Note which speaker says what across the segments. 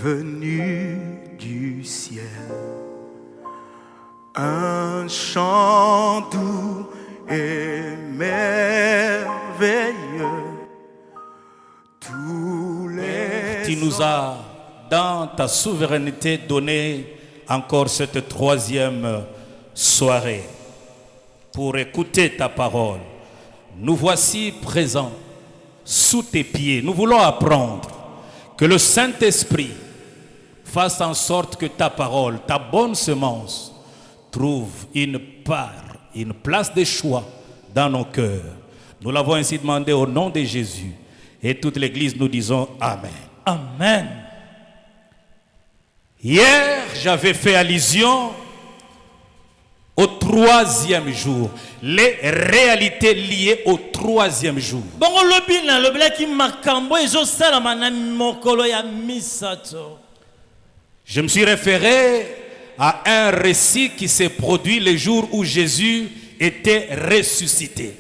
Speaker 1: venu du ciel. Un chant doux et merveilleux.
Speaker 2: Tu nous as, dans ta souveraineté, donné encore cette troisième soirée pour écouter ta parole. Nous voici présents sous tes pieds. Nous voulons apprendre que le Saint-Esprit fasse en sorte que ta parole, ta bonne semence, trouve une part, une place de choix dans nos cœurs. Nous l'avons ainsi demandé au nom de Jésus. Et toute l'Église, nous disons Amen.
Speaker 3: Amen.
Speaker 2: Hier, j'avais fait allusion au troisième jour, les réalités liées au troisième jour. Je me suis référé à un récit qui s'est produit le jour où Jésus était ressuscité.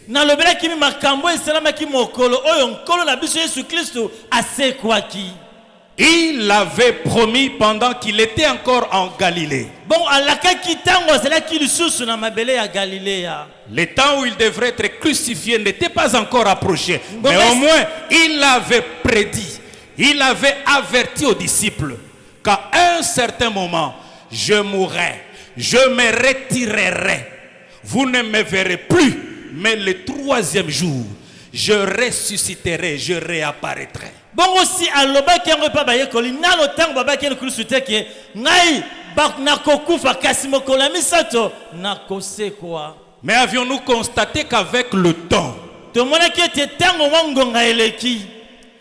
Speaker 2: Il l'avait promis pendant qu'il était encore en Galilée. Le temps où il devrait être crucifié n'était pas encore approché. Mais au moins, il l'avait prédit. Il avait averti aux disciples qu'à un certain moment, je mourrai, je me retirerai. Vous ne me verrez plus, mais le troisième jour, je ressusciterai, je réapparaîtrai.
Speaker 3: Bon aussi aloba ki yango pa ba yekoli na lo tango baba ki nkusute ke ngai bak nakokufa kasi mokolo misato nakosekwa.
Speaker 2: Mais avions-nous constaté qu'avec le temps,
Speaker 3: to mona ki te tango wangonga eleki,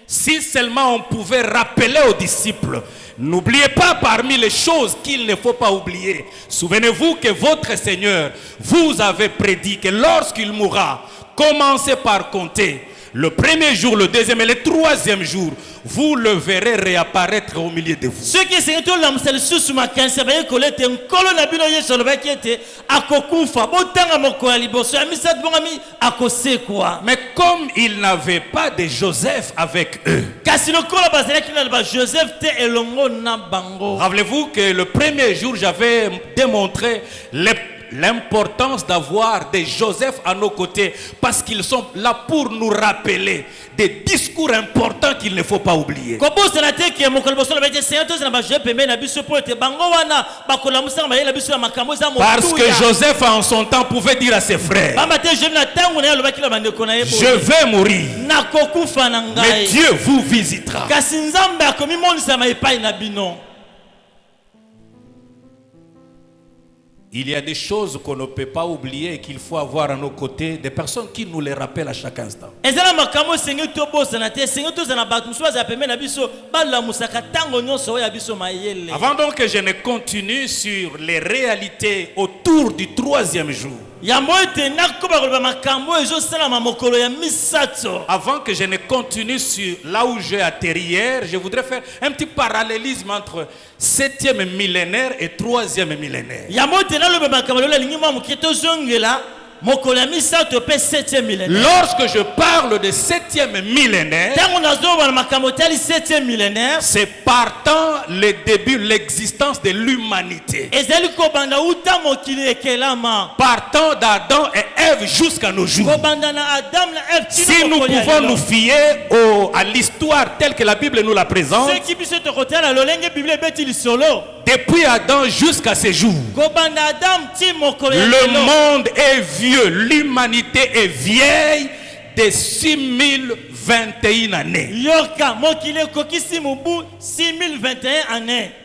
Speaker 2: si seulement on pouvait rappeler aux disciples, n'oubliez pas parmi les choses qu'il ne faut pas oublier. Souvenez-vous que votre Seigneur vous avait prédit que lorsqu'il mourra, commencez par compter le premier jour, le deuxième et le troisième jour, vous le verrez réapparaître au milieu de vous.
Speaker 3: Ce qui est tout l'amsel sous ma cancer, ba yekole te nkolo na bino yeso lo ba kiete akokufa botanga moko ya liboso ya misat bongami akosekwa.
Speaker 2: Mais comme il n'avait pas de Joseph avec eux,
Speaker 3: kasi no kolo bazela ki na ba Joseph te elongo na bango.
Speaker 2: Rappelez-vous que le premier jour j'avais démontré l'importance d'avoir des Joseph à nos côtés parce qu'ils sont là pour nous rappeler des discours importants qu'il ne faut pas oublier. Parce que Joseph en son temps pouvait dire à ses frères, je vais mourir, mais Dieu vous visitera. Il y a des choses qu'on ne peut pas oublier et qu'il faut avoir à nos côtés, des personnes qui nous les rappellent à chaque instant. Avant donc que je ne continue sur les réalités autour du troisième jour, avant que je ne continue sur là où j'ai atterri hier, je voudrais faire un petit parallélisme entre 7e millénaire et 3e millénaire. Lorsque je parle de 7e millénaire, c'est partant le début, l'existence de l'humanité. Partant d'Adam et Ève jusqu'à nos jours. Si nous pouvons nous fier à l'histoire telle que la Bible nous la présente, depuis Adam jusqu'à ces jours, le monde est vieux, l'humanité est vieille de 6021 années.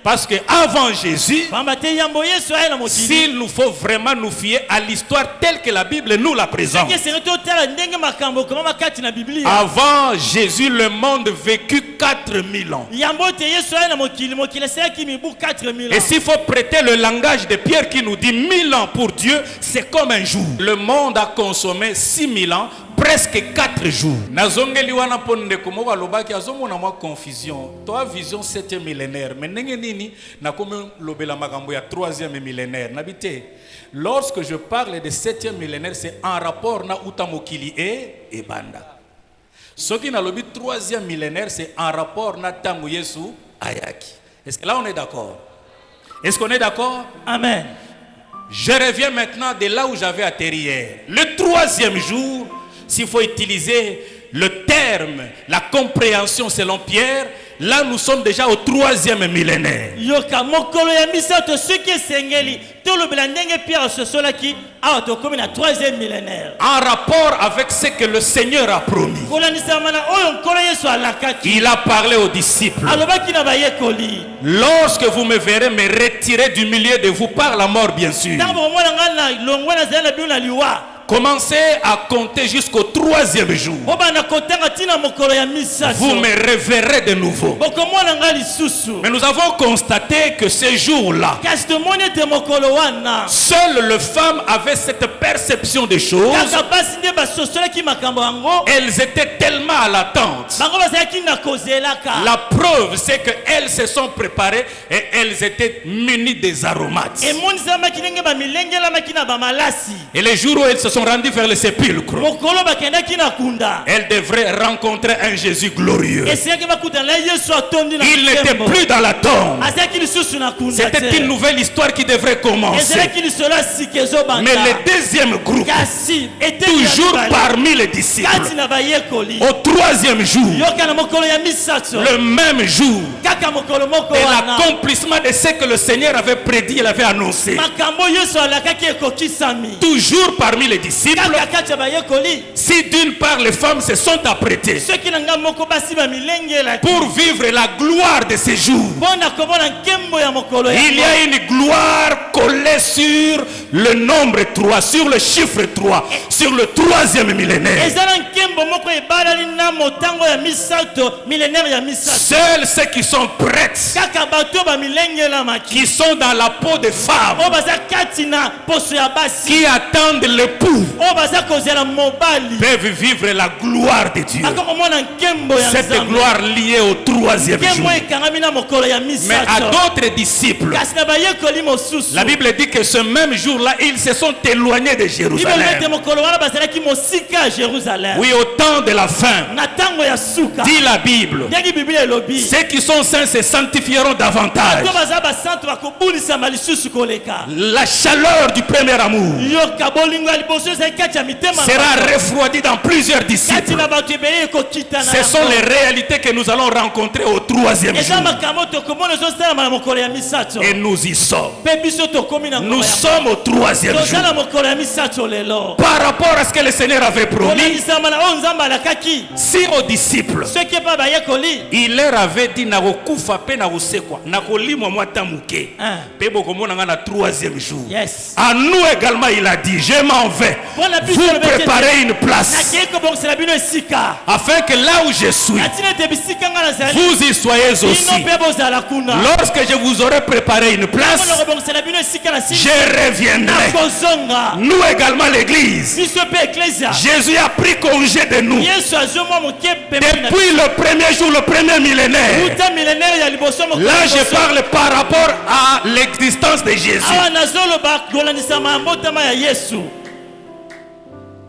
Speaker 2: Parce que avant Jésus, s'il nous faut vraiment nous fier à l'histoire telle que la Bible nous la présente, avant Jésus, le monde vécut 4000 ans. Et s'il faut prêter le langage de Pierre qui nous dit 1000 ans pour Dieu, c'est comme un jour. Le monde a consommé 6000 ans, presque 4 jours. Nazongeli wana ponde komoko alobaki azomona mwa confusion. Toi vision 7e millénaire, mais ndenge nini na komi lobela makambo ya 3e millénaire. Nabité. Lorsque je parle de 7e millénaire, c'est en rapport na utamokili et banda. Ce qui na lobi 3e millénaire, c'est en rapport na tango Yesu ayaki. Est-ce que là on est d'accord? Est-ce qu'on est d'accord?
Speaker 3: Amen.
Speaker 2: Je reviens maintenant de là où j'avais atterri hier. Le troisième jour, s'il faut utiliser le terme, la compréhension selon Pierre, là nous sommes déjà au troisième millénaire.
Speaker 3: Yoka mokolo ya misato soki sengeli tolobela ndenge Pierre sosolaki awa tokomi na troisième millénaire.
Speaker 2: En rapport avec ce que le Seigneur a promis.
Speaker 3: Kolanisa mana oyo nkolo Yesu alakaki.
Speaker 2: Il a parlé aux disciples.
Speaker 3: Alobaki na bayekoli.
Speaker 2: Lorsque vous me verrez me retirer du milieu de vous par la mort, bien sûr.
Speaker 3: Ntango mwana ngana longwa na zela bino na liwa.
Speaker 2: Commencez à compter jusqu'au troisième jour. Vous me reverrez de nouveau. Mais nous avons constaté que ces jours-là, seule le femme avait cette perception des choses. Elles étaient tellement à l'attente. La preuve, c'est qu'elles se sont préparées et elles étaient munies des aromates. Et les jours où elles se sont rendues vers le sépulcre, elles devraient rencontrer un Jésus glorieux. Il n'était plus dans la tombe. C'était une nouvelle histoire qui devrait commencer. Mais le deuxième groupe, toujours parmi les disciples, au troisième jour, le même jour, et l'accomplissement de ce que le Seigneur avait prédit, il avait annoncé, toujours parmi les disciples, si d'une part les femmes se sont apprêtées pour vivre la gloire de ces jours, il y a une gloire collée sur le nombre 3, sur le chiffre 3, sur le troisième millénaire. Seuls ceux qui sont prêtes, qui sont dans la peau des femmes, qui attendent l'époux, peuvent vivre la gloire de Dieu. Cette gloire liée au troisième jour. Mais à d'autres disciples, la Bible dit que ce même jour-là, ils se sont éloignés de Jérusalem. Oui, au temps de la fin, dit la Bible, ceux qui sont saints se sanctifieront davantage. La chaleur du premier amour sera refroidie dans plusieurs disciples. Ce sont les réalités que nous allons rencontrer au troisième jour. Et nous y sommes. Nous sommes au troisième jour. Par rapport à ce que le Seigneur avait promis, si aux disciples, il leur avait dit troisième jour. À nous également il a dit, je m'en vais vous préparer une place, afin que là où je suis, vous y soyez aussi. Lorsque je vous aurai préparé une place, je reviendrai. Nous également l'église, Jésus a pris congé de nous depuis le premier jour, le premier millénaire. Là je parle par rapport à l'existence de Jésus.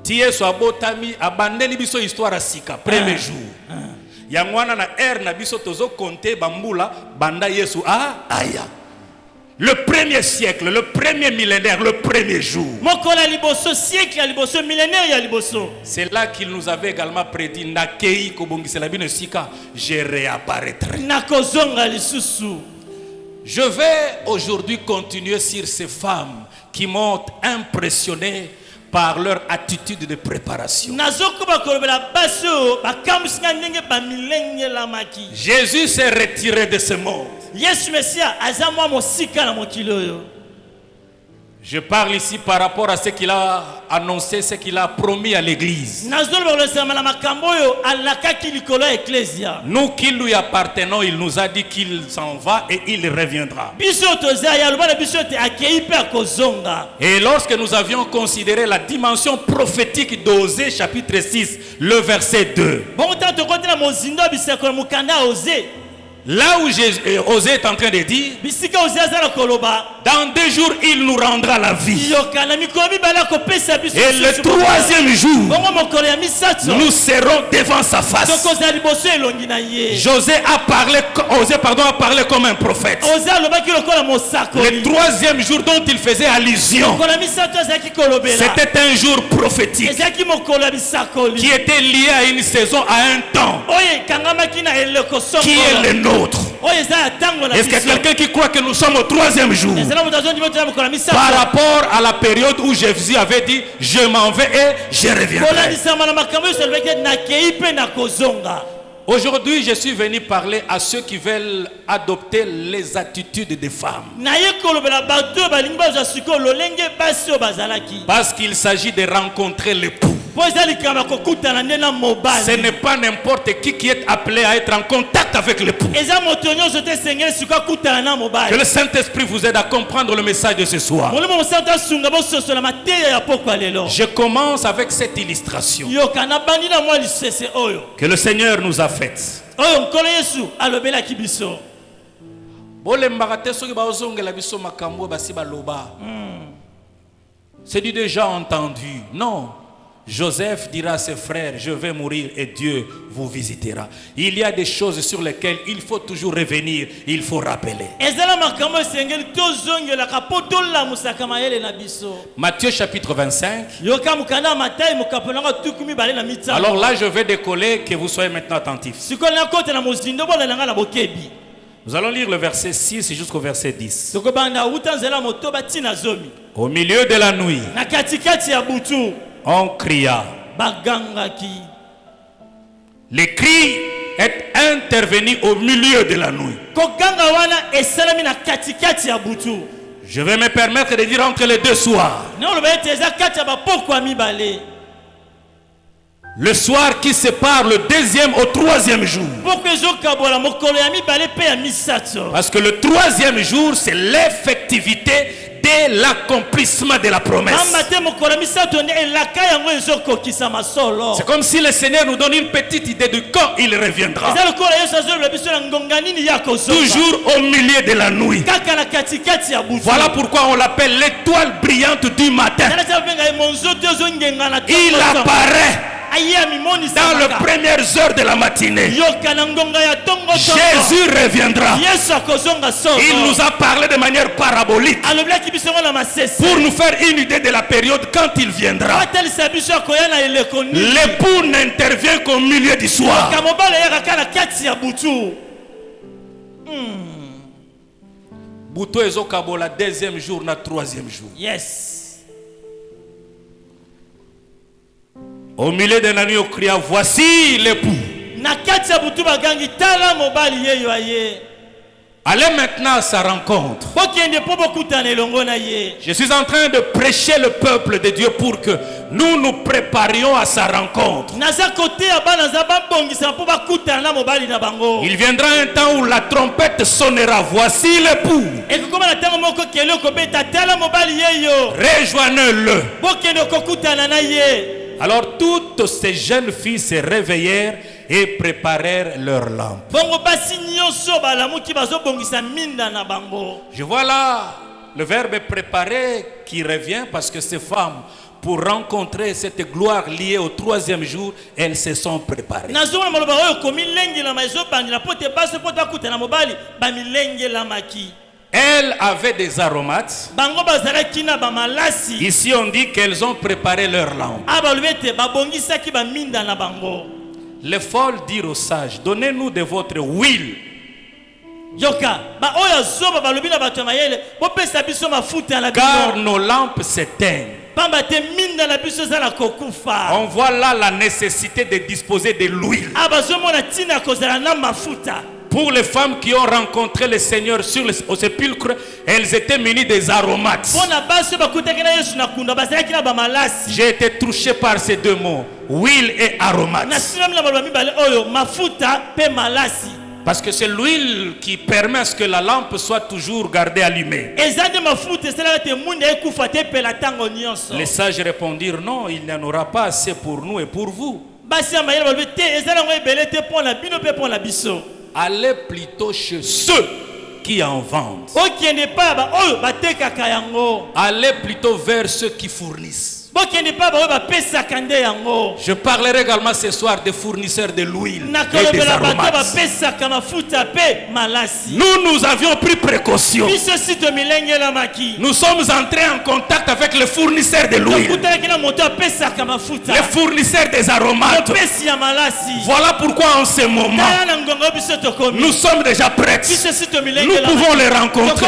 Speaker 2: Si Yesu abotami abandeli biso histoire sika premier jour. Yangwana na na biso tozo compter bambula banda Yesu aya. Le premier siècle, le premier millénaire, le premier jour. C'est là qu'il nous avait également prédit nakei kobongisela bino sika, je réapparaîtrai. Je vais aujourd'hui continuer sur ces femmes qui m'ont impressionné par leur attitude de préparation. Jésus s'est retiré de ce monde. Je parle ici par rapport à ce qu'il a annoncé, ce qu'il a promis à l'église. Nous qui lui appartenons, il nous a dit qu'il s'en va et il reviendra. Et lorsque nous avions considéré la dimension prophétique d'Osée chapitre 6, le verset 2. Là où Osée est en train de dire, Dans 2 jours, il nous rendra la vie.
Speaker 3: yoka na mikolo mibale akopesa biso
Speaker 2: Et le 3e jour,
Speaker 3: bongo mokolo ya misato
Speaker 2: nous serons devant sa face.
Speaker 3: tokozala liboso elongi na ye.
Speaker 2: Osée a parlé comme un prophète.
Speaker 3: Osée alobaki lokola mosakoli.
Speaker 2: Le 3e jour dont il faisait allusion,
Speaker 3: mokolo ya misato azalaki kolobela
Speaker 2: c'était un jour prophétique
Speaker 3: ezalaki mokolo ya bisakoli
Speaker 2: qui était lié à une saison, à un temps
Speaker 3: oyo ekangamaki na eleko
Speaker 2: qui est le nôtre.
Speaker 3: oyo eza ya ntango na
Speaker 2: Est-ce que
Speaker 3: biso.
Speaker 2: quelqu'un qui croit que nous sommes au 3e jour
Speaker 3: ezala moto azongi motala mokolo ya misato
Speaker 2: par rapport à la période où Jésus avait dit je m'en vais et je reviendrai?
Speaker 3: kolanisama na makambo oyo salobaki nakei mpe nakozonga.
Speaker 2: Aujourd'hui, je suis venu parler à ceux qui veulent adopter les attitudes des femmes.
Speaker 3: naye kolobela bato oyo balingi bazwa sikoyo lolenge basi oyo bazalaki
Speaker 2: Parce qu'il s'agit de rencontrer l'époux.
Speaker 3: mpo eza likambo ya kokutana nde na
Speaker 2: Ce
Speaker 3: mobali.
Speaker 2: n'est pas n'importe qui est appelé à être en contact avec l'époux.
Speaker 3: eza moto nyonso te esengeli sikoyo akutana na
Speaker 2: Que
Speaker 3: mobali.
Speaker 2: le Saint-Esprit vous aide à comprendre le message de ce soir.
Speaker 3: molimo mosantu asunga bososola mateya ya pokwa lelo.
Speaker 2: Je commence avec cette illustration
Speaker 3: yoka nabandi na mwa lisese oyo
Speaker 2: que le Seigneur nous a faite.
Speaker 3: oyo nkolo yesu alobelaki biso.
Speaker 2: Bolembaka te soki bazongela biso makambo basi baloba. C'est du déjà entendu. Non. Joseph dira à ses frères, je vais mourir et Dieu vous visitera. Il y a des choses sur lesquelles il faut toujours revenir, il faut rappeler.
Speaker 3: ezala makambo esengeli tozongelaka mpo tolamusaka mayele na biso.
Speaker 2: Matthieu chapitre 25.
Speaker 3: yoka mokanda ya matayi mokaponaka tuku mibale na mitano.
Speaker 2: Alors là, je vais décoller, que vous soyez maintenant attentifs.
Speaker 3: sikoyo nakota na mozindo bolalanga na bokebi.
Speaker 2: Nous allons lire le verset 6 jusqu'au verset 10.
Speaker 3: tokobanda uta nzela motoba ntina zomi.
Speaker 2: Au milieu de la nuit,
Speaker 3: na katikati ya butu
Speaker 2: on cria.
Speaker 3: bagangaki.
Speaker 2: Le cri est intervenu au milieu de la nuit.
Speaker 3: koganga wana esalami na katikati ya butu.
Speaker 2: Je vais me permettre de dire entre les 2 soirs.
Speaker 3: na oloba ete eza kati ya bapokwa mibale.
Speaker 2: Le soir qui sépare le 2e au 3e jour.
Speaker 3: poko ezokabola mokolo ya mibale mpe ya misato.
Speaker 2: Parce que le 3e jour, c'est l'effectivité de l'accomplissement de la promesse.
Speaker 3: amba te mokolo ya misato nde elaka yango ezokokisama solo.
Speaker 2: C'est comme si le Seigneur nous donne une petite idée de quand il reviendra.
Speaker 3: eza lokola yesu azoloba biso na ngonga nini ya kozonga.
Speaker 2: Toujours au milieu de la nuit.
Speaker 3: kaka na katikati ya butu.
Speaker 2: Voilà pourquoi on l'appelle l'étoile brillante du matin.
Speaker 3: Tala tia babenga ye monzoto ezongenga na
Speaker 2: Il
Speaker 3: tongo.
Speaker 2: apparaît
Speaker 3: aye amimonisaka.
Speaker 2: dans les premières heures de la matinée.
Speaker 3: yoka na ngonga ya tongo tongo.
Speaker 2: Jésus reviendra.
Speaker 3: yesu akozonga solo.
Speaker 2: Il nous a parlé de manière parabolique
Speaker 3: alobelaki biso ngo na masese.
Speaker 2: pour nous faire une idée de la période quand il viendra.
Speaker 3: atalisa biso akoya na eleko nini.
Speaker 2: L'époux n'intervient qu'au milieu du soir.
Speaker 3: yoka mobali eyaka kaka na kati ya butu.
Speaker 2: Buto ezokabola 2e jour na 3e jour.
Speaker 3: yes.
Speaker 2: Au milieu de la nuit, on cria, voici l'époux.
Speaker 3: na kati ya butu bagangi tala mobali yeyo aye.
Speaker 2: Allez maintenant à sa rencontre.
Speaker 3: bokende mpo bokutana elongo na ye.
Speaker 2: Je suis en train de prêcher le peuple de Dieu pour que nous nous préparions à sa rencontre.
Speaker 3: naza kote ya bana za babongisama mpo bakutana na mobali na bango.
Speaker 2: Il viendra un temps où la trompette sonnera. Voici l'époux.
Speaker 3: ekokoma na ntango moko kele okobeta tala mobali yeyo.
Speaker 2: Rejoignez-le.
Speaker 3: bokende kokutana na ye.
Speaker 2: Alors toutes ces jeunes filles se réveillèrent et préparèrent leurs lampes.
Speaker 3: bongo basi nyonso balamuki bazobongisa minda na bango.
Speaker 2: Je vois là le verbe préparer qui revient parce que ces femmes, pour rencontrer cette gloire liée au 3e jour, elles se sont préparées.
Speaker 3: nazomona maloba oyo komilengelama ezobandela mpo te basi mpo te bakutana mobali bamilengelamaki.
Speaker 2: Elles avaient des aromates.
Speaker 3: bango bazalaki na bamalasi.
Speaker 2: Ici on dit qu'elles ont préparé leurs lampes.
Speaker 3: abalobi ete babongisaki baminda na bango.
Speaker 2: Les folles dirent aux sages, donnez-nous de votre huile.
Speaker 3: yoka baoyo azoba balobi na bato ya mayele bopesa biso mafuta na
Speaker 2: Car
Speaker 3: bino.
Speaker 2: nos lampes s'éteignent.
Speaker 3: pamba te minda na biso eza na kokufa.
Speaker 2: On voit là la nécessité de disposer de l'huile.
Speaker 3: bazomona ntina ya kozala na mafuta.
Speaker 2: Pour les femmes qui ont rencontré le Seigneur au sépulcre, elles étaient munies des aromates.
Speaker 3: mpo na basi oyo bakutaki na yesu na kunda bazalaki na bamalasi.
Speaker 2: J'ai été touché par ces 2 mots, huile et aromates.
Speaker 3: nasilami na maloba mibale oyo mafuta mpe malasi.
Speaker 2: Parce que c'est l'huile qui permet à ce que la lampe soit toujours gardée allumée.
Speaker 3: eza nde mafuta esalaka te mwinda ekufa te epela ntango nyonso.
Speaker 2: Les sages répondirent, non, il n'y en aura pas assez pour nous et pour vous.
Speaker 3: basi ya mayele balobi te eza nango ebele te mpo na bino mpe mpo na biso.
Speaker 2: Allez plutôt chez ceux qui en vendent.
Speaker 3: bokende pa ba oyo batekaka yango,
Speaker 2: Allez plutôt vers ceux qui fournissent.
Speaker 3: bokende pa ba oyo bapesaka nde yango.
Speaker 2: Je parlerai également ce soir des fournisseurs de l'huile et des
Speaker 3: nakolobela bato
Speaker 2: aromates.
Speaker 3: bapesaka mafuta pe malasi.
Speaker 2: Nous avions pris précaution.
Speaker 3: biso si tomilengelamaki,
Speaker 2: Nous sommes entrés en contact avec les fournisseurs de l'huile,
Speaker 3: tokutanaki na moto apesaka mafuta,
Speaker 2: les fournisseurs des aromates.
Speaker 3: mopesi ya malasi.
Speaker 2: Voilà pourquoi en ce moment,
Speaker 3: tala na ngonga biso tokomi,
Speaker 2: nous sommes déjà prêts.
Speaker 3: biso si
Speaker 2: Nous
Speaker 3: tomilengelamaki,
Speaker 2: pouvons les rencontrer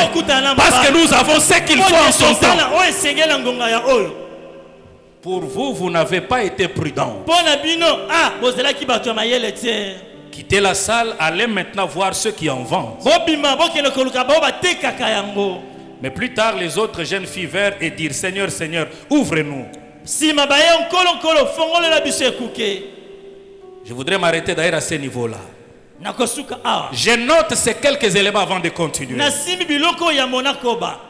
Speaker 2: parce que nous avons ce qu'il faut en son temps.
Speaker 3: oyo esengela ngonga ya oyo.
Speaker 2: Pour vous, vous n'avez pas été prudents.
Speaker 3: mpo na bino bozalaki bato ya mayele te.
Speaker 2: Quittez la salle, allez maintenant voir ceux qui en vendent.
Speaker 3: bobima bokende koluka bao batekaka yango.
Speaker 2: Mais plus tard, les autres jeunes filles vinrent et dirent, Seigneur, Seigneur, ouvre-nous.
Speaker 3: nsima baye nkolo fongolela biso ekuke.
Speaker 2: Je voudrais m'arrêter d'ailleurs à ce niveau-là.
Speaker 3: nakosuka awa
Speaker 2: Je note ces quelques éléments avant de continuer.
Speaker 3: nasimbi biloko ya monakoba.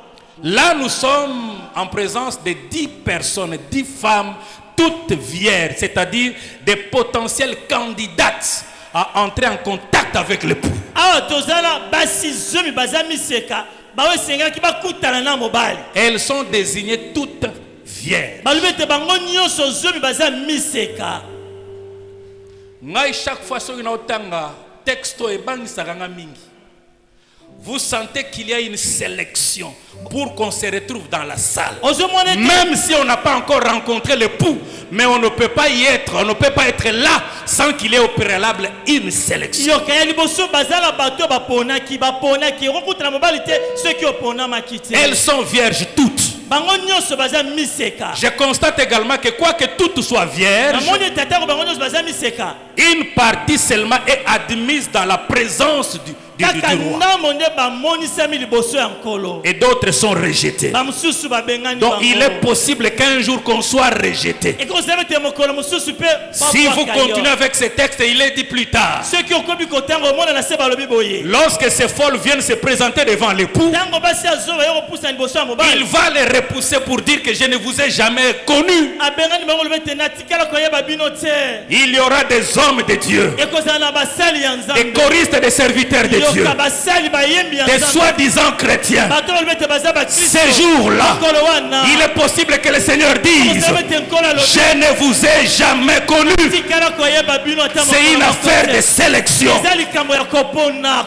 Speaker 2: Là, nous sommes en présence de 10 personnes, 10 femmes, toutes vierges, c'est-à-dire des potentielles candidates à entrer en contact avec l'époux.
Speaker 3: awa tozala basi zomi baza miseka baoyo esengaki bakutana na mobali.
Speaker 2: Elles sont désignées toutes vierges.
Speaker 3: balobi ete bango nyonso zomi baza miseka.
Speaker 2: Ngai chaque fois que nous avons texto et bangisaranga mingi. Vous sentez qu'il y a une sélection pour qu'on se retrouve dans la salle.
Speaker 3: ozomona ete
Speaker 2: Même si on n'a pas encore rencontré l'époux, mais on ne peut pas y être, on ne peut pas être là sans qu'il y ait au préalable une sélection.
Speaker 3: yoka ya liboso bazala bato baponaki okutana mobali te soki oponamaki te.
Speaker 2: Elles sont vierges toutes.
Speaker 3: bango nyonso baza miseka.
Speaker 2: Je constate également que quoique toutes soient vierges,
Speaker 3: namoni ete atako bango nyonso baza miseka,
Speaker 2: une partie seulement est admise dans la présence du
Speaker 3: kaka
Speaker 2: roi.
Speaker 3: ndambo nde bamonisami liboso ya nkolo,
Speaker 2: Et d'autres sont rejetées.
Speaker 3: bamosusu babengani
Speaker 2: Donc
Speaker 3: bango.
Speaker 2: il est possible qu'un jour qu'on soit rejeté.
Speaker 3: ekozala ete mokolo mosusu mpe
Speaker 2: Si vous continuez avec ce texte, il est dit plus tard.
Speaker 3: soki okomi kotanga omona na se balobi boye,
Speaker 2: Lorsque ces folles viennent se présenter devant l'époux,
Speaker 3: ntango basi azoba ye kopusa liboso ya
Speaker 2: il
Speaker 3: mobali,
Speaker 2: va les repousser pour dire que je ne vous ai jamais connu.
Speaker 3: abengani bango lobi ete natikala koyeba bino te.
Speaker 2: Il y aura des hommes de Dieu,
Speaker 3: ekozala na basali ya
Speaker 2: des
Speaker 3: nzambe,
Speaker 2: choristes, des serviteurs de Dieu,
Speaker 3: yoka basali bayembi ya
Speaker 2: des
Speaker 3: nzambe,
Speaker 2: soi-disant chrétiens.
Speaker 3: bato balobi ete baza bakristo.
Speaker 2: Ces jours-là,
Speaker 3: mokolo wana
Speaker 2: il est possible que le Seigneur dise,
Speaker 3: kozala ete nkolo alobi
Speaker 2: je ne vous ai jamais connu.
Speaker 3: tikala koyeba bino ata
Speaker 2: C'est
Speaker 3: mokolo
Speaker 2: une
Speaker 3: moko
Speaker 2: affaire
Speaker 3: te.
Speaker 2: de sélection.
Speaker 3: eza likambo ya kopona.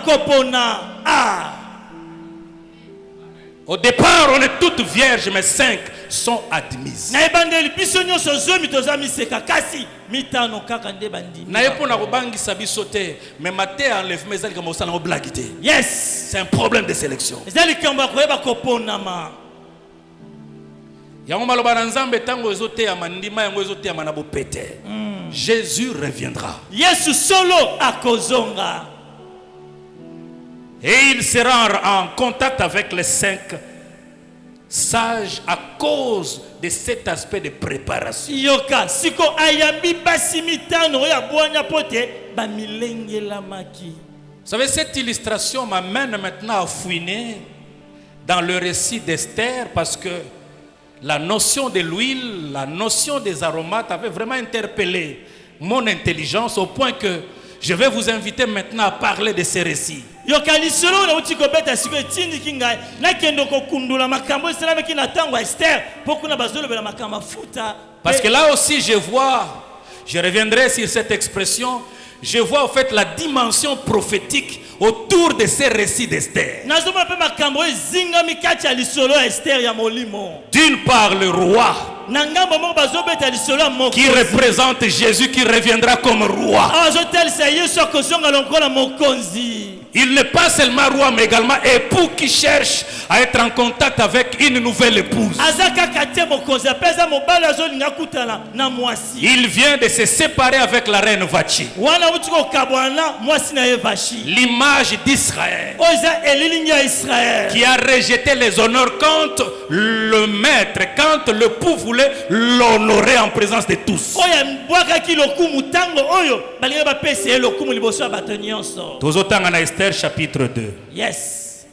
Speaker 2: Au départ, on est toutes vierges, mais 5 sont admises.
Speaker 3: na ebandeli biso nyonso zomi toza miseka, kasi mitano kaka nde bandimi.
Speaker 2: Naye pona kobangisa biso te, mais maté enlèvement ezali kama osala ngo blague te.
Speaker 3: Yes,
Speaker 2: C'est un problème de sélection.
Speaker 3: eza likambo ya koyeba koponama.
Speaker 2: Yango maloba na Nzambe tango ezoteyama ndima yango ezoteyama na bopete. Jésus reviendra.
Speaker 3: yesu solo akozonga.
Speaker 2: Et il sera en contact avec les 5 sages à cause de cet aspect de préparation.
Speaker 3: yoka siko ayambi basi mitano oyo abwanya po te bamilengelamaki.
Speaker 2: Vous savez, cette illustration m'amène maintenant à fouiner dans le récit d'Esther parce que la notion de l'huile, la notion des aromates avait vraiment interpellé mon intelligence au point que je vais vous inviter maintenant à parler de ces récits.
Speaker 3: yoka lisolo nauti kobeta siko etindiki ngai nakende kokundula makambo esalamaki na ntango ya Ester mpo kuna bazolobela makambo mafuta.
Speaker 2: Parce que là aussi je vois, je reviendrai sur cette expression, je vois en fait la dimension prophétique autour de ces récits d'Esther.
Speaker 3: nazomona mpe makambo oyo ezingami kati ya lisolo ya Ester ya molimo.
Speaker 2: D'une part le roi
Speaker 3: na ngambo moko bazobeta lisolo ya mokonzi,
Speaker 2: qui représente Jésus qui reviendra comme roi.
Speaker 3: awa azotalisa yesu akozonga lokola mokonzi.
Speaker 2: Il n'est pas seulement roi mais également époux qui cherche à être en contact avec une nouvelle épouse.
Speaker 3: aza kaka te mokonzi ape aza mobali azolinga kutana na mwasi.
Speaker 2: Il vient de se séparer avec la reine Vachi,
Speaker 3: wana auti kokabwana na mwasi na ye Vashi,
Speaker 2: l'image d'Israël
Speaker 3: oyo eza elilingi ya Israel,
Speaker 2: qui a rejeté les honneurs quand le maître, quand l'époux voulait l'honorer en présence de tous.
Speaker 3: oyo abwakaki lokumu ntango oyo balingi bapesa ye lokumu liboso ya bato nyonso.
Speaker 2: Tozotanga na Esther chapitre 2.
Speaker 3: Yes,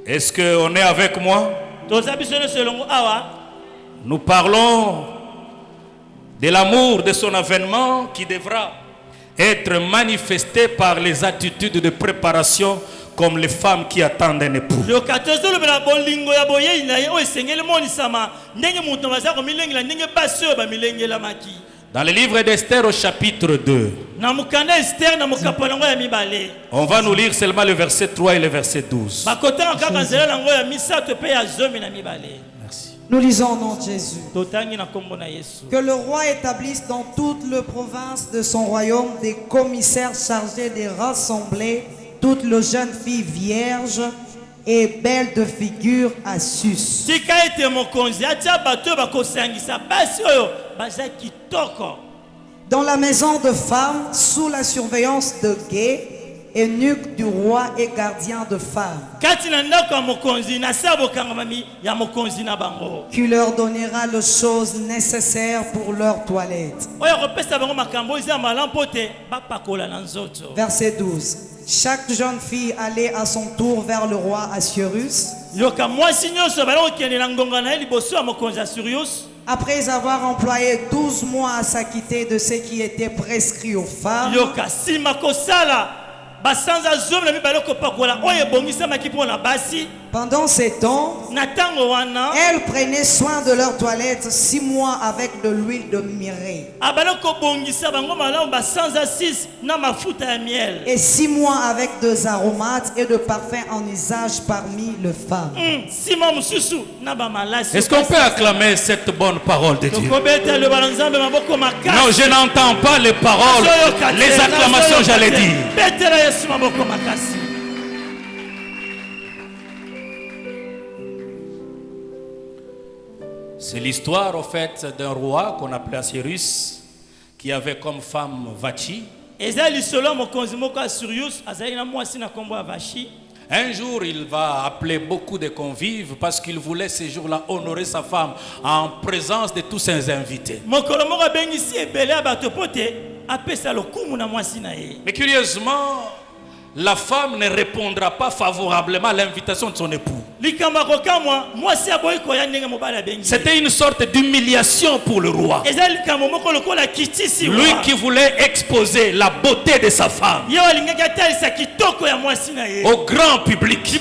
Speaker 2: Est-ce qu'on est avec moi?
Speaker 3: toza biso nyonso elongo awa.
Speaker 2: Nous parlons de l'amour de son avènement qui devra être manifesté par les attitudes de préparation comme les femmes qui attendent un époux. Dans le livre d'Esther au chapitre 2, on va nous lire seulement le verset 3 et le verset 12.
Speaker 4: Merci. Nous lisons au nom de Jésus. Que le roi établisse dans toute la province de son royaume des commissaires chargés de rassembler toutes les jeunes filles vierges et belles de figure à Sus. Dans la maison de femmes, sous la surveillance de Gay, eunuque du roi et gardien de femmes, qui leur donnera les choses nécessaires pour leur toilette. Verset 12. Chaque jeune fille allait à son tour vers le roi Assuérus. Après avoir employé 12 mois à s'acquitter de ce qui était prescrit aux femmes, pendant ces temps, elle prenait soin de leur toilette 6 mois avec de l'huile de myrrhe et 6 mois avec des aromates et de parfums en usage parmi les femmes.
Speaker 2: Est-ce qu'on peut acclamer cette bonne parole de Dieu? Non, je n'entends pas les paroles, les acclamations, j'allais dire. C'est l'histoire, au fait, d'un roi qu'on appelait Assuérus, qui avait comme femme Vachi. Un jour, il va appeler beaucoup de convives parce qu'il voulait ce jour-là honorer sa femme en présence de tous ses invités. Mais curieusement, la femme ne répondra pas favorablement à l'invitation de son époux. C'était une sorte d'humiliation pour le roi. Lui qui voulait exposer la beauté de sa femme au grand public.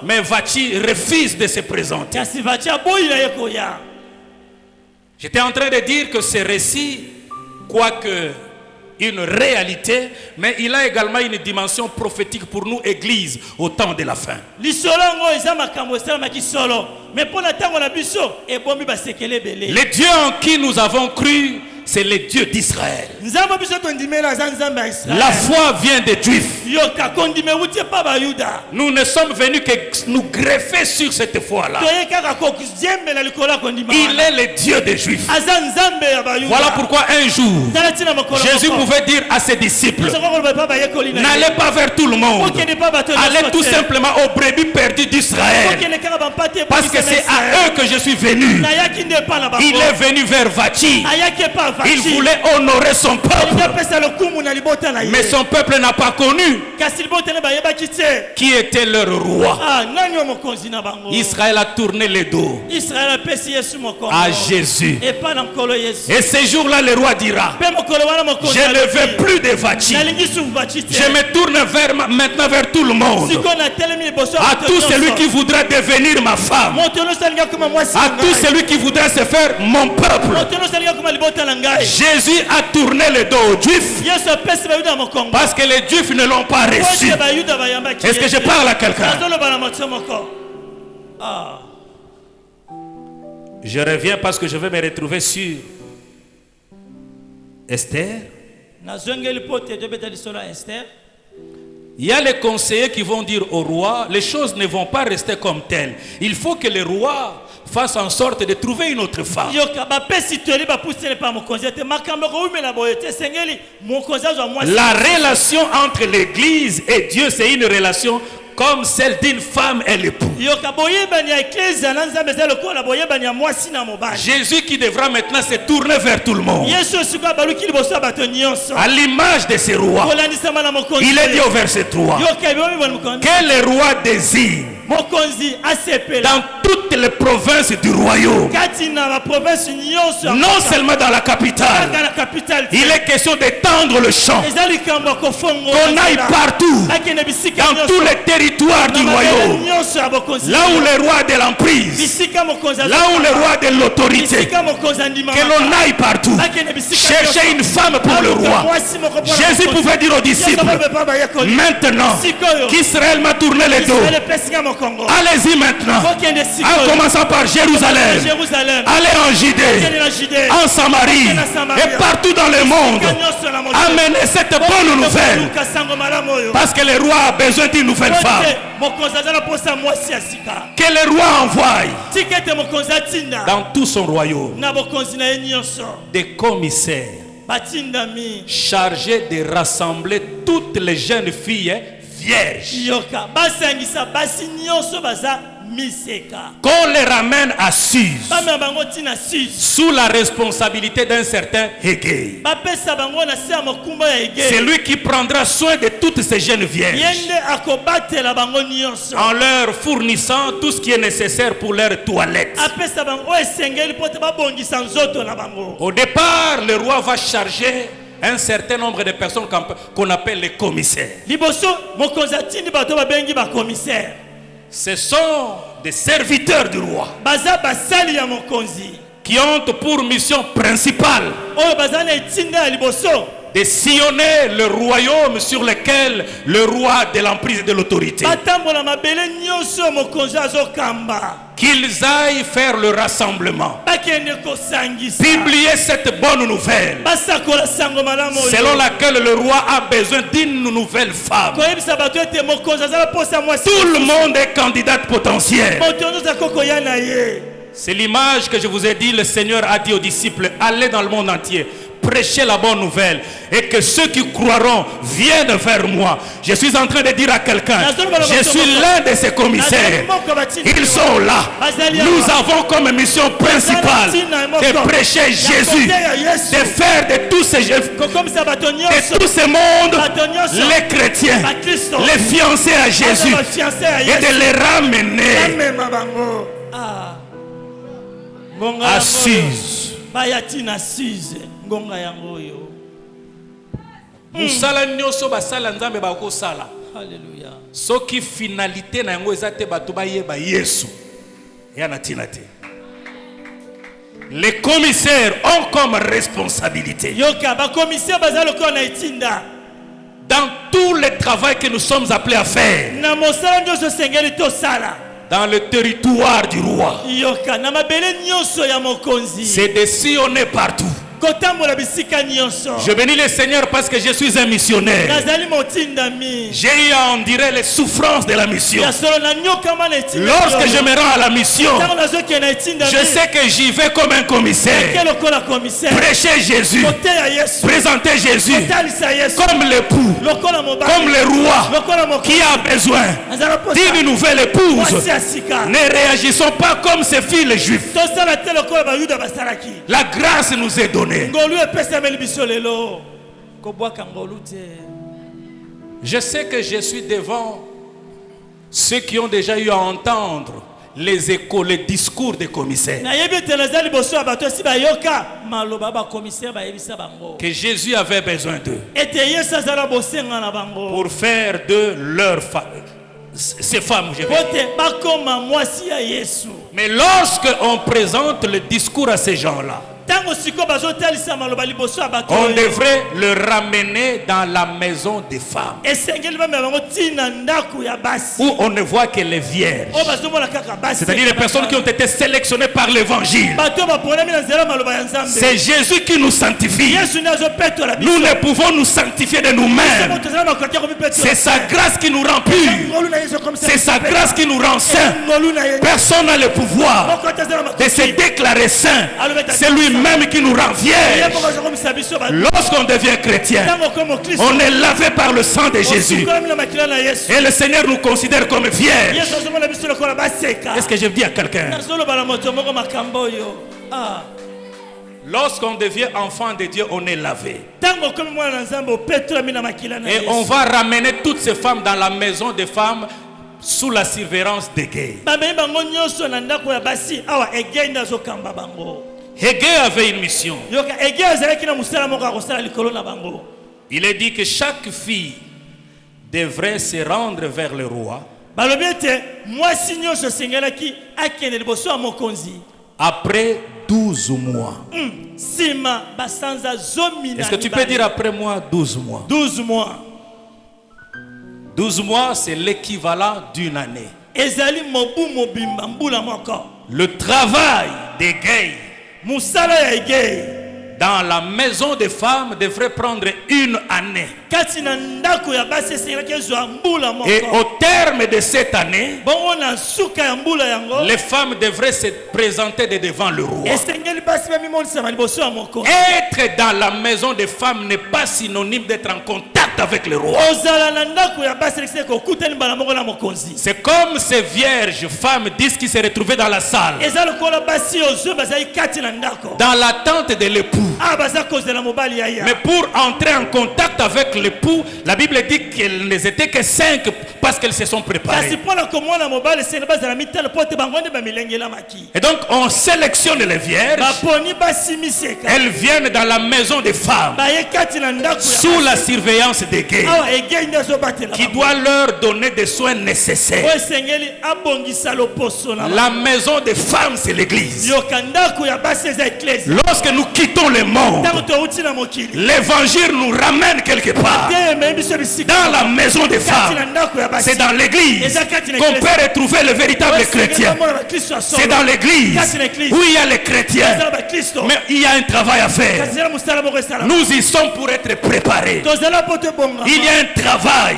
Speaker 2: Mais Vachi refuse de se présenter. J'étais en train de dire que ce récit, quoique une réalité, mais il a également une dimension prophétique pour nous, Église, au temps de la fin. Le Dieu en qui nous avons cru, c'est le Dieu d'Israël. La foi vient des Juifs. Nous ne sommes venus que nous greffer sur cette foi-là. Il est le Dieu des Juifs. Voilà pourquoi un jour, Jésus pouvait dire à ses disciples, n'allez pas vers tout le monde, allez tout simplement aux brebis perdues d'Israël, parce que c'est à eux que je suis venu. Il est venu vers Vachi. Il voulait honorer son peuple, mais son peuple n'a pas connu qui était leur roi. Israël a tourné le dos à Jésus. Et ce jour-là, le roi dira, je ne veux plus de Vachi. Je me tourne maintenant vers tout le monde, à tout celui qui voudra devenir ma femme, à tout celui qui voudra se faire mon peuple. Jésus a tourné le dos aux Juifs parce que les Juifs ne l'ont pas reçu. Est-ce que je parle à quelqu'un? Je reviens parce que je vais me retrouver sur Esther. Il y a les conseillers qui vont dire au roi, les choses ne vont pas rester comme telles. Il faut que le roi fasse en sorte de trouver une autre femme. La relation entre l'Église et Dieu, c'est une relation comme celle d'une femme et l'époux. Jésus qui devra maintenant se tourner vers tout le monde, à l'image de ce roi. Il est dit au verset 3 que le roi désigne dans toutes les provinces du royaume. Non seulement dans la capitale. Il est question d'étendre le champ. Qu'on aille partout. Dans tous les territoires du royaume. Là où le roi de l'emprise. Là où le roi de l'autorité. Que l'on aille partout. Chercher une femme pour le roi. Jésus pouvait dire aux disciples, maintenant qu'Israël m'a tourné le dos, allez-y maintenant, en commençant par Jérusalem, allez en Judée, en Samarie et partout dans le monde, amenez cette bonne nouvelle, parce que le roi a besoin d'une nouvelle femme. Que le roi envoie dans tout son royaume des commissaires chargés de rassembler toutes les jeunes filles vierges. Qu'on les ramène à Suse sous la responsabilité d'un certain Hégé. C'est lui qui prendra soin de toutes ces jeunes vierges en leur fournissant tout ce qui est nécessaire pour leur toilette. Au départ, le roi va charger un certain nombre de personnes qu'on appelle les commissaires. Ce sont des serviteurs du roi qui ont pour mission principale de sillonner le royaume sur lequel le roi de l'emprise et de l'autorité. Qu'ils aillent faire le rassemblement, publier cette bonne nouvelle selon laquelle le roi a besoin d'une nouvelle femme. Tout le monde est candidate potentielle. C'est l'image que je vous ai dit. Le Seigneur a dit aux disciples, allez dans le monde entier, prêchez la bonne nouvelle et que ceux qui croiront viennent vers moi. Je suis en train de dire à quelqu'un, je suis l'un de ces commissaires. Ils sont là. Nous avons comme mission principale de prêcher Jésus, de faire de tous ces mondes les chrétiens, les fiancés à Jésus et de les ramener à Suse. Musala nyoso basala nzambe bakosala.
Speaker 3: Alléluia.
Speaker 2: Soki finalité na yango ezate bato bayeba Yesu. Yana tina te. Les commissaires ont comme responsabilité dans tout le travail que nous sommes appelés à faire dans le territoire du roi, c'est de sillonner partout. Je bénis le Seigneur parce que je suis un missionnaire. J'ai eu à endurer les souffrances de la mission. Lorsque je me rends à la mission, je sais que j'y vais comme un commissaire. Prêcher Jésus, présenter Jésus comme l'époux, comme le roi qui a besoin d'une nouvelle épouse. Ne réagissons pas comme ces filles les juifs. La grâce nous est donnée. Je sais que je suis devant ceux qui ont déjà eu à entendre les échos, les discours des commissaires. Que Jésus avait besoin d'eux pour faire de leurs femmes. Ces femmes, je vais dire. Mais lorsque on présente le discours à ces gens-là, on devrait le ramener dans la maison des femmes où on ne voit que les vierges, c'est-à-dire les personnes qui ont été sélectionnées par l'évangile. C'est Jésus qui nous sanctifie. Nous ne pouvons nous sanctifier de nous-mêmes. C'est sa grâce qui nous rend purs. C'est sa grâce qui nous rend saints. Personne n'a le pouvoir de se déclarer saint. C'est lui-même qui nous rend vierges. Lorsqu'on devient chrétien, on est lavé par le sang de Jésus. Et le Seigneur nous considère comme vierges. Est-ce que je dis à quelqu'un? Lorsqu'on devient enfant de Dieu, on est lavé. Et on va ramener toutes ces femmes dans la maison des femmes sous la surveillance d'Haggai. Haggai avait une mission. Il est dit que chaque fille devrait se rendre vers le roi après 12 mois. Est-ce que tu peux dire après moi 12 mois?
Speaker 3: 12 mois.
Speaker 2: 12 mois, c'est l'équivalent d'une année. Le travail d'Haggai dans la maison des femmes devrait prendre une année. Et au terme de cette année, les femmes devraient se présenter devant le roi. Être dans la maison des femmes n'est pas synonyme d'être en contact avec le roi. C'est comme ces vierges femmes disent qui se retrouvaient dans la salle, dans l'attente de l'époux. Mais pour entrer en contact avec l'époux, la Bible dit qu'elles n'étaient que 5 parce qu'elles se sont préparées. Et donc on sélectionne les vierges. Elles viennent dans la maison des femmes sous la surveillance d'Haggai, qui doit leur donner des soins nécessaires. La maison des femmes, c'est l'église. Lorsque nous quittons le monde, l'évangile nous ramène quelque part dans la maison des femmes. C'est dans l'église qu'on peut retrouver le véritable chrétien. C'est dans l'église où il y a les chrétiens. Mais il y a un travail à faire. Nous y sommes pour être préparés. Il y a un travail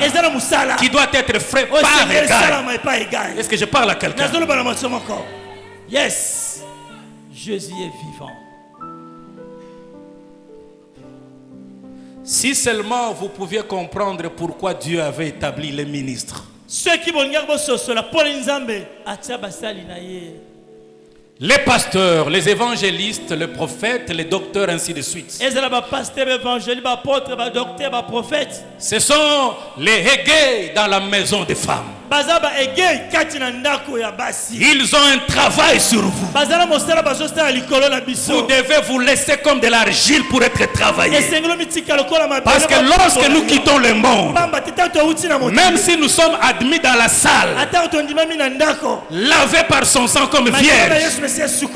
Speaker 2: qui doit être fait par égal. Est-ce que je parle à quelqu'un?
Speaker 3: Yes, Jésus est vivant.
Speaker 2: Si seulement vous pouviez comprendre pourquoi Dieu avait établi les ministres. Les pasteurs, les évangélistes, les prophètes, les docteurs, ainsi de suite. Ce sont les Haggai dans la maison des femmes. Ils ont un travail sur vous. Vous devez vous laisser comme de l'argile pour être travaillé. Parce que lorsque nous quittons le monde, même si nous sommes admis dans la salle, lavés par son sang comme vierge,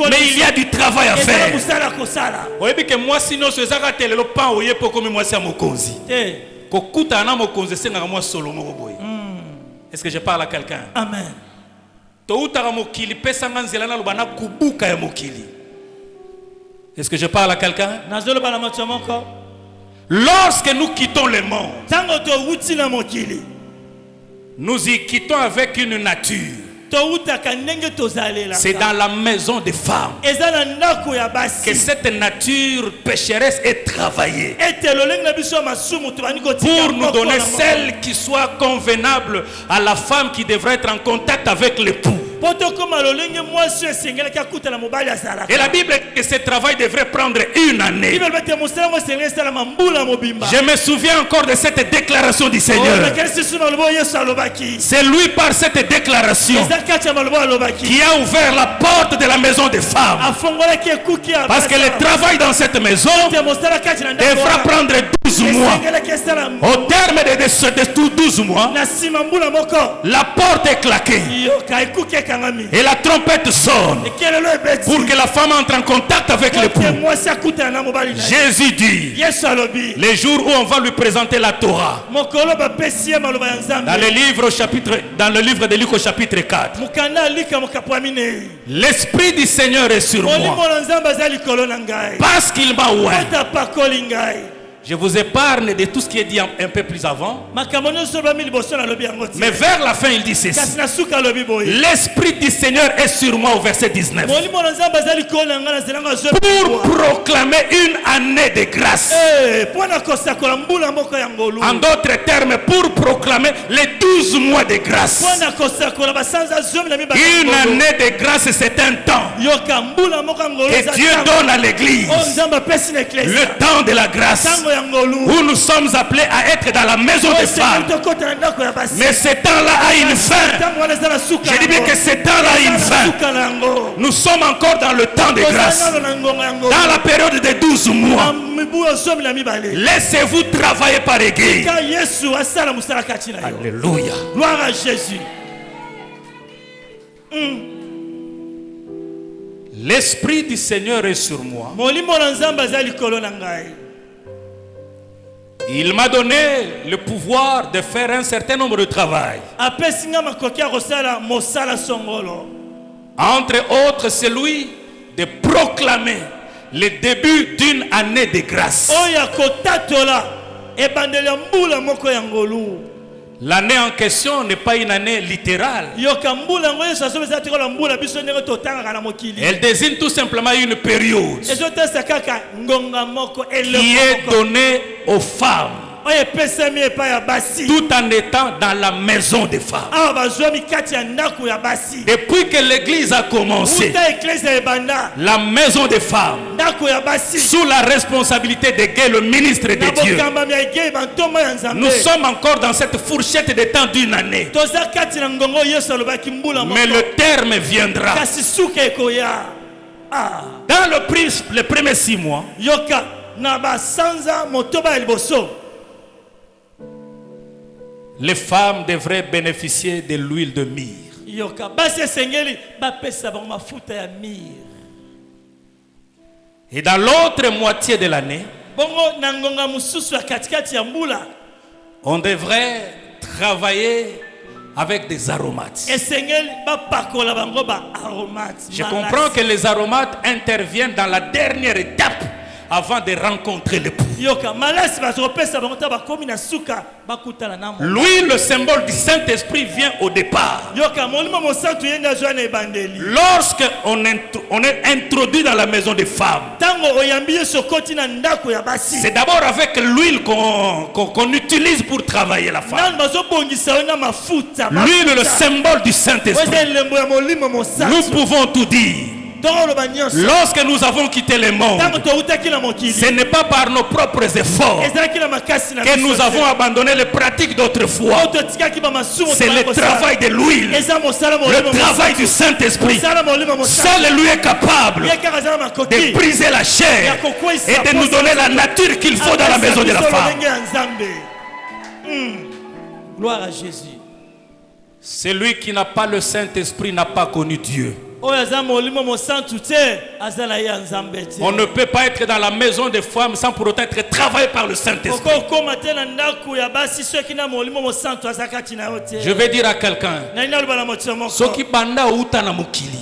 Speaker 2: mais il y a du travail à faire. Est-ce que je parle à quelqu'un?
Speaker 3: Amen.
Speaker 2: Est-ce que je parle à quelqu'un? Lorsque nous quittons le monde, nous y quittons avec une nature. C'est dans la maison des femmes que cette nature pécheresse est travaillée pour nous donner celle qui soit convenable à la femme qui devrait être en contact avec l'époux. Et la Bible dit que ce travail devrait prendre une année. Je me souviens encore de cette déclaration du Seigneur. C'est lui par cette déclaration qui a ouvert la porte de la maison des femmes. Parce que le travail dans cette maison devra prendre 12 mois. Au terme de ces 12 mois, la porte est claquée et la trompette sonne pour que la femme entre en contact avec l'époux. Jésus dit, les jours où on va lui présenter la Torah, dans le livre de Luc au chapitre 4, l'Esprit du Seigneur est sur moi parce qu'il m'a oint. Je vous épargne de tout ce qui est dit un peu plus avant. Mais vers la fin, il dit ceci. L'Esprit du Seigneur est sur moi au verset 19. Pour proclamer une année de grâce. En d'autres termes, pour proclamer les 12 mois de grâce. Une année de grâce, c'est un temps que Dieu donne à l'église. Le temps de la grâce. où nous sommes appelés à être dans la maison des femmes. Mais ce temps-là a une fin. Je dis bien que ce temps-là a une fin. Nous sommes encore dans le temps de grâce, dans la période de 12 mois. Laissez-vous travailler par égard. Alléluia.
Speaker 3: Gloire à Jésus.
Speaker 2: L'Esprit du Seigneur est sur moi. Il m'a donné le pouvoir de faire un certain nombre de travail. Entre autres, celui de proclamer le début d'une année de grâce. L'année en question n'est pas une année littérale. Elle désigne tout simplement une période qui est donnée aux femmes, tout en étant dans la maison des femmes. Depuis que l'église a commencé, la maison des femmes, sous la responsabilité de Gué, le ministre de Dieu, nous sommes encore dans cette fourchette de temps d'une année. Mais le terme viendra. Dans les premiers 6 mois, les femmes devraient bénéficier de l'huile de myrrhe. Et dans l'autre moitié de l'année, on devrait travailler avec des aromates. Je comprends que les aromates interviennent dans la dernière étape avant de rencontrer l'époux. Lui, le symbole du Saint-Esprit, vient au départ. Lorsqu'on est introduit dans la maison des femmes, c'est d'abord avec l'huile qu'on utilise pour travailler la femme. L'huile, le symbole du Saint-Esprit. Nous pouvons tout dire. Lorsque nous avons quitté le monde, ce n'est pas par nos propres efforts que nous avons abandonné les pratiques d'autrefois. C'est le travail de l'huile, le travail du Saint-Esprit. Seul lui est capable de briser la chair et de nous donner la nature qu'il faut dans la maison de la femme.
Speaker 3: Gloire à Jésus.
Speaker 2: Celui qui n'a pas le Saint-Esprit n'a pas connu Dieu. On ne peut pas être dans la maison des femmes sans pour autant être travaillé par le Saint-Esprit. Je vais dire à quelqu'un, Soki banda uta na mokili.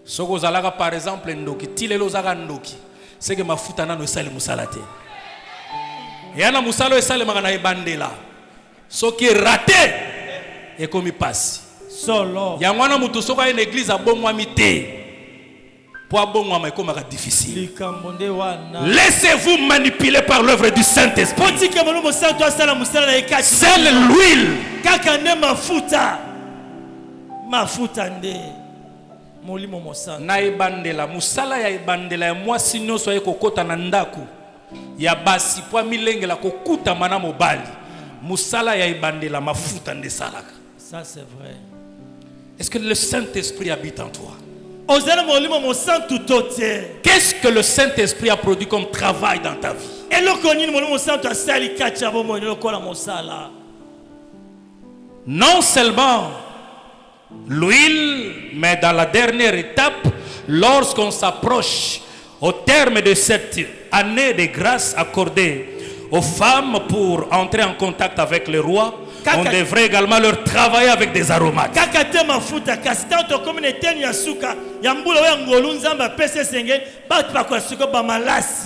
Speaker 2: Soko zalaka par exemple ndoki, tilelo zaka ndoki. C'est que mafuta nano esali musala te. Yana musalo esali magana ebandela. Soki raté et comme il passe.
Speaker 3: Solo.
Speaker 2: Yangwana mutu soka une église a bon mwamite. Pour bon mwama comme difficile. Laissez-vous manipuler par l'œuvre du Saint-Esprit. C'est l'huile.
Speaker 3: Kakane mafuta. Mafuta nde. Molimo mosana.
Speaker 2: Na ibandela musala ya ibandela ya mwasi nyonso ya kokota na ndaku. Ya basi po milenge la kokuta mana mobali. Musala ya ibandela mafuta nde salaka.
Speaker 3: Ça c'est vrai.
Speaker 2: Est-ce que le Saint-Esprit habite en toi?
Speaker 3: Qu'est-ce
Speaker 2: que le Saint-Esprit a produit comme travail dans ta vie? Non seulement l'huile, mais dans la dernière étape, lorsqu'on s'approche au terme de cette année de grâce accordée aux femmes pour entrer en contact avec le roi, on devrait également leur travailler avec des aromates.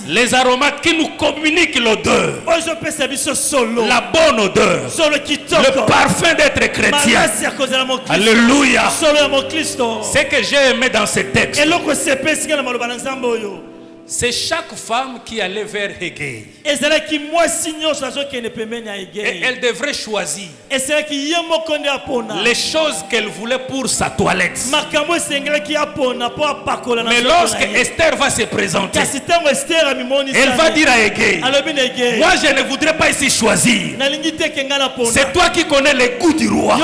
Speaker 2: Les aromates qui nous communiquent l'odeur, la bonne odeur, le parfum d'être chrétien. Alléluia. Ce que j'ai aimé dans ce texte, c'est chaque femme qui allait vers Hégé.
Speaker 3: Et
Speaker 2: Et elle devrait choisir les choses qu'elle voulait pour sa toilette. Mais lorsque Esther va se présenter, elle va dire à Hégé, moi je ne voudrais pas ici choisir. C'est toi qui connais les goûts du roi.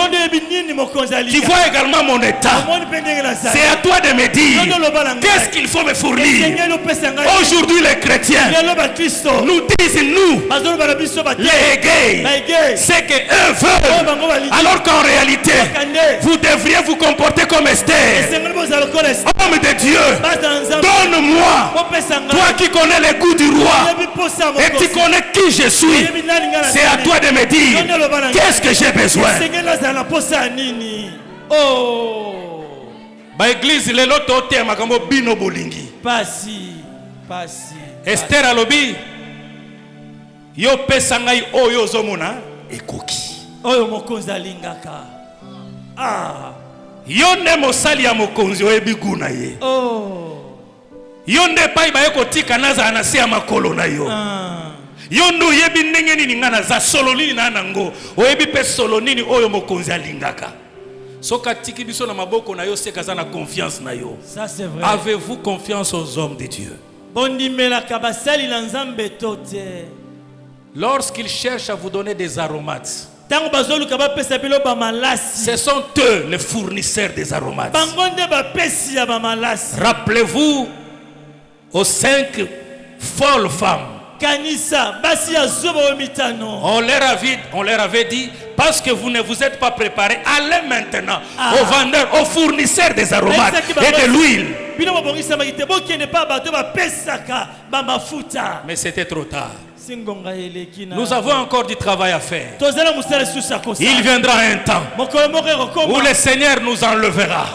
Speaker 2: Tu vois également mon état. C'est à toi de me dire qu'est-ce qu'il faut me fournir. Aujourd'hui les chrétiens nous disent nous les Hégé, c'est qu'eux veulent, alors qu'en réalité vous devriez vous comporter comme Esther. Homme de Dieu, donne-moi, toi qui connais les goûts du roi et tu connais qui je suis. C'est à toi de me dire qu'est-ce que j'ai besoin. Ba église lelo tote makambo bino bolingi.
Speaker 3: Pasi.
Speaker 2: Esther alobi yo pesa ngai oyo ozomona ekoki.
Speaker 3: Oyo mokonzi alingaka.
Speaker 2: Yo nde mosali ya mokonzi oyebi guna ye. Yo nde pai ba ekotika naza na se ya makolo na yo. Yo ndo yebi ndenge nini ngana za solo nini na nango oyebi pe solo nini oyo mokonzi alingaka. Soka tiki biso na maboko na yo seka za na confiance na yo.
Speaker 3: Ça c'est vrai.
Speaker 2: Avez-vous confiance aux hommes de Dieu? Lorsqu'ils cherchent à vous donner des aromates, ce sont eux les fournisseurs des aromates. Rappelez-vous aux 5 folles femmes. On leur avait dit, parce que vous ne vous êtes pas préparés, allez maintenant aux vendeurs, aux fournisseurs des aromates et de l'huile. Mais c'était trop tard. Nous avons encore du travail à faire. Il viendra un temps où le Seigneur nous enlèvera.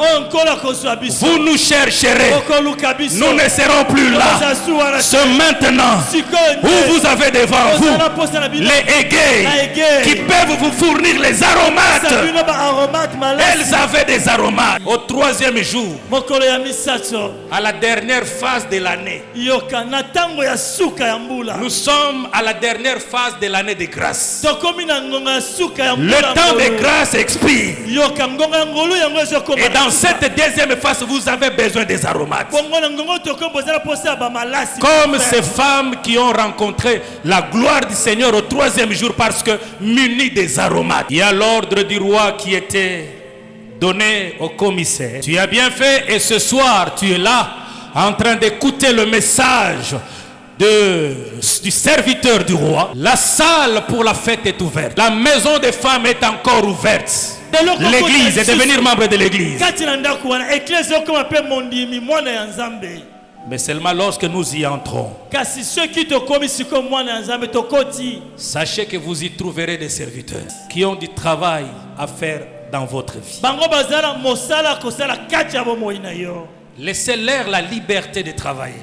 Speaker 2: Vous nous chercherez. Nous ne serons plus là. C'est maintenant où vous avez devant vous les Hégé qui peuvent vous fournir les aromates. Elles avaient des aromates. Au 3e jour, à la dernière phase de l'année, nous sommes à la dernière phase de l'année de grâce. Le temps de grâce expire. Et dans cette deuxième phase, vous avez besoin des aromates. Comme ces femmes qui ont rencontré la gloire du Seigneur au 3e jour parce que munis des aromates. Il y a l'ordre du roi qui était donné au commissaire. Tu as bien fait et ce soir tu es là en train d'écouter le message du serviteur du roi. La salle pour la fête est ouverte. La maison des femmes est encore ouverte. L'église est devenir membre de l'église. Mais seulement lorsque nous y entrons, sachez que vous y trouverez des serviteurs qui ont du travail à faire dans votre vie. Laissez-leur la liberté de travailler.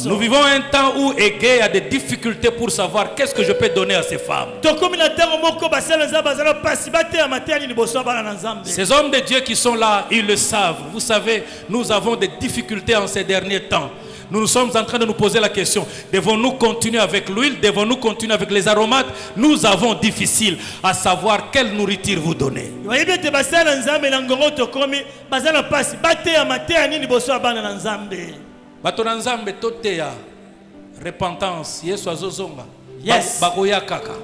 Speaker 2: Nous vivons un temps où Hégé a des difficultés pour savoir qu'est-ce que je peux donner à ces femmes. Ces hommes de Dieu qui sont là, ils le savent. Vous savez, nous avons des difficultés en ces derniers temps. Nous sommes en train de nous poser la question, devons-nous continuer avec l'huile, devons-nous continuer avec les aromates? Nous avons difficile à savoir quelle nourriture vous donner. Repentance, Yesu azozonga.
Speaker 3: Yes.
Speaker 2: Bagoya kaka.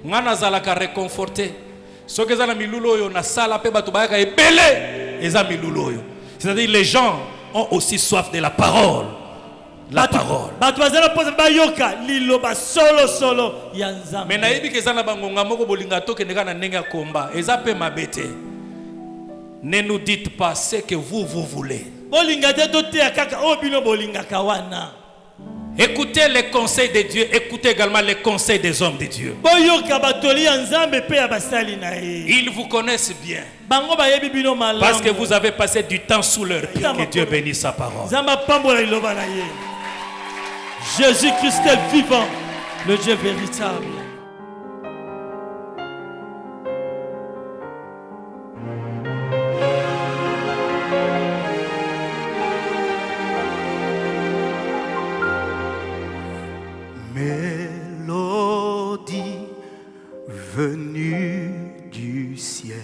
Speaker 2: Ngana zalaka réconforté. Soki eza na milulu oyo na sala pe bato bayaka ebele eza milulu oyo. C'est-à-dire les gens ont aussi soif de la parole. La parole. Mais naïbi ke zana bangonga moko bolinga to ke ndeka na ndenge komba. Eza pe mabete. Ne nous dites pas ce que vous voulez. Écoutez les conseils de Dieu, écoutez également les conseils des hommes de Dieu. Ils vous connaissent bien. Parce que vous avez passé du temps sous leur pied. Que Dieu bénisse sa parole.
Speaker 3: Jésus-Christ est vivant, le Dieu véritable.
Speaker 1: du ciel.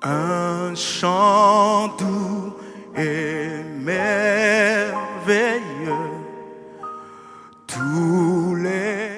Speaker 1: Un chant doux et merveilleux